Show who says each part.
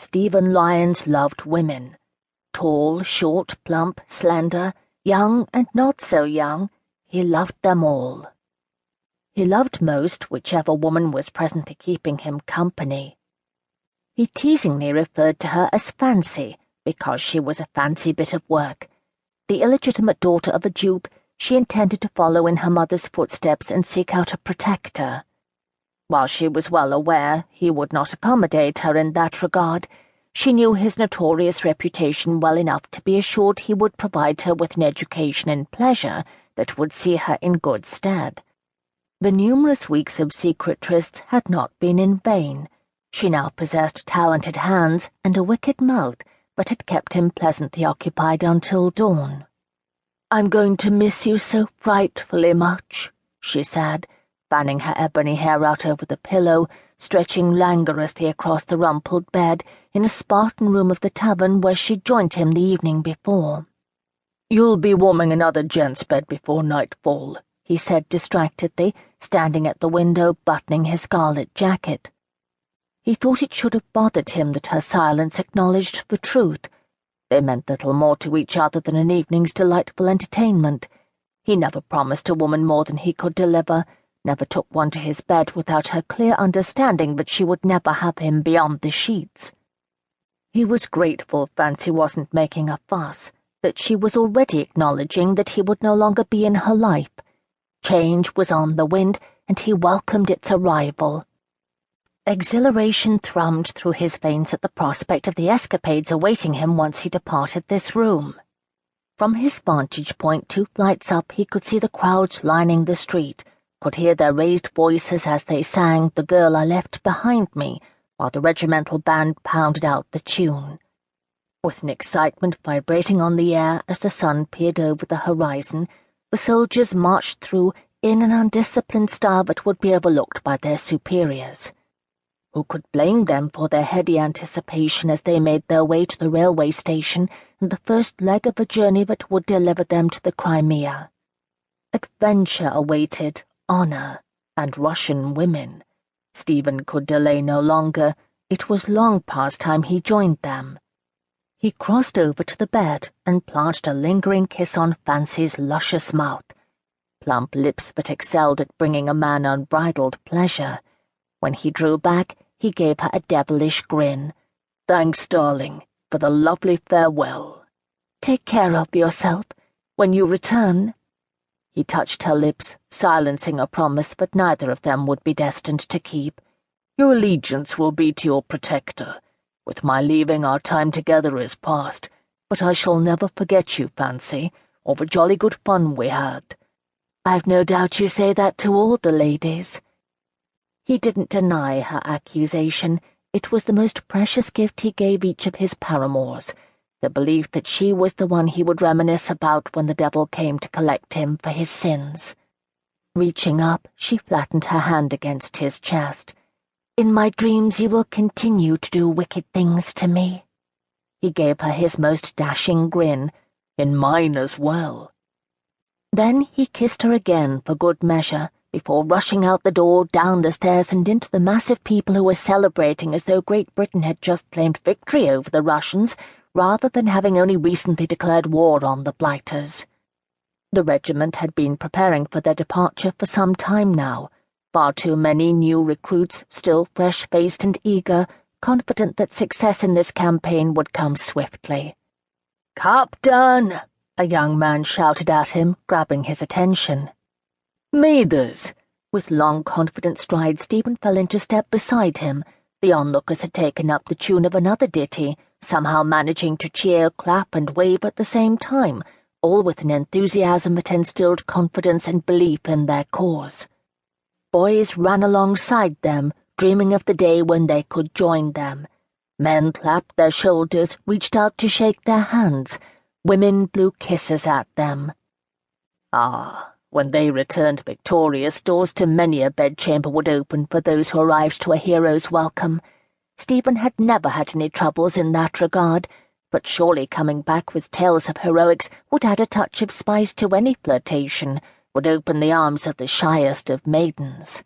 Speaker 1: Stephen Lyons loved women. Tall, short, plump, slender, young and not so young, he loved them all. He loved most whichever woman was presently keeping him company. He teasingly referred to her as Fancy, because she was a fancy bit of work. The illegitimate daughter of a dupe, she intended to follow in her mother's footsteps and seek out a protector. While she was well aware he would not accommodate her in that regard, she knew his notorious reputation well enough to be assured he would provide her with an education in pleasure that would see her in good stead. The numerous weeks of secret trysts had not been in vain. She now possessed talented hands and a wicked mouth, but had kept him pleasantly occupied until dawn. "I'm going to miss you so frightfully much," she said, fanning her ebony hair out over the pillow, stretching languorously across the rumpled bed in a Spartan room of the tavern where she'd joined him the evening before. "You'll be warming another gent's bed before nightfall," he said distractedly, standing at the window buttoning his scarlet jacket. He thought it should have bothered him that her silence acknowledged the truth. They meant little more to each other than an evening's delightful entertainment. He never promised a woman more than he could deliver, never took one to his bed without her clear understanding that she would never have him beyond the sheets. He was grateful Fancy wasn't making a fuss, that she was already acknowledging that he would no longer be in her life. Change was on the wind, and he welcomed its arrival. Exhilaration thrummed through his veins at the prospect of the escapades awaiting him once he departed this room. From his vantage point 2 flights up he could see the crowds lining the street, could hear their raised voices as they sang "The Girl I Left Behind Me," while the regimental band pounded out the tune. With an excitement vibrating on the air as the sun peered over the horizon, the soldiers marched through in an undisciplined style that would be overlooked by their superiors. Who could blame them for their heady anticipation as they made their way to the railway station and the first leg of a journey that would deliver them to the Crimea? Adventure awaited, honor, and Russian women. Stephen could delay no longer. It was long past time he joined them. He crossed over to the bed and planted a lingering kiss on Fancy's luscious mouth, plump lips that excelled at bringing a man unbridled pleasure. When he drew back, he gave her a devilish grin. "Thanks, darling, for the lovely farewell. Take care of yourself when you return." He touched her lips, silencing a promise that neither of them would be destined to keep. "Your allegiance will be to your protector. With my leaving, our time together is past, but I shall never forget you, Fancy, or the jolly good fun we had." "I've no doubt you say that to all the ladies." He didn't deny her accusation. It was the most precious gift he gave each of his paramours, the belief that she was the one he would reminisce about when the devil came to collect him for his sins. Reaching up, she flattened her hand against his chest. "In my dreams you will continue to do wicked things to me." He gave her his most dashing grin. "In mine as well." Then he kissed her again for good measure, before rushing out the door, down the stairs, and into the massive people who were celebrating as though Great Britain had just claimed victory over the Russians, rather than having only recently declared war on the blighters. The regiment had been preparing for their departure for some time now, far too many new recruits, still fresh-faced and eager, confident that success in this campaign would come swiftly. "Captain!" a young man shouted at him, grabbing his attention. "Mathers!" With long, confident strides, Stephen fell into step beside him. The onlookers had taken up the tune of another ditty, somehow managing to cheer, clap, and wave at the same time, all with an enthusiasm that instilled confidence and belief in their cause. Boys ran alongside them, dreaming of the day when they could join them. Men clapped their shoulders, reached out to shake their hands. Women blew kisses at them. When they returned victorious, doors to many a bedchamber would open for those who arrived to a hero's welcome. Stephen had never had any troubles in that regard, but surely coming back with tales of heroics would add a touch of spice to any flirtation, would open the arms of the shyest of maidens.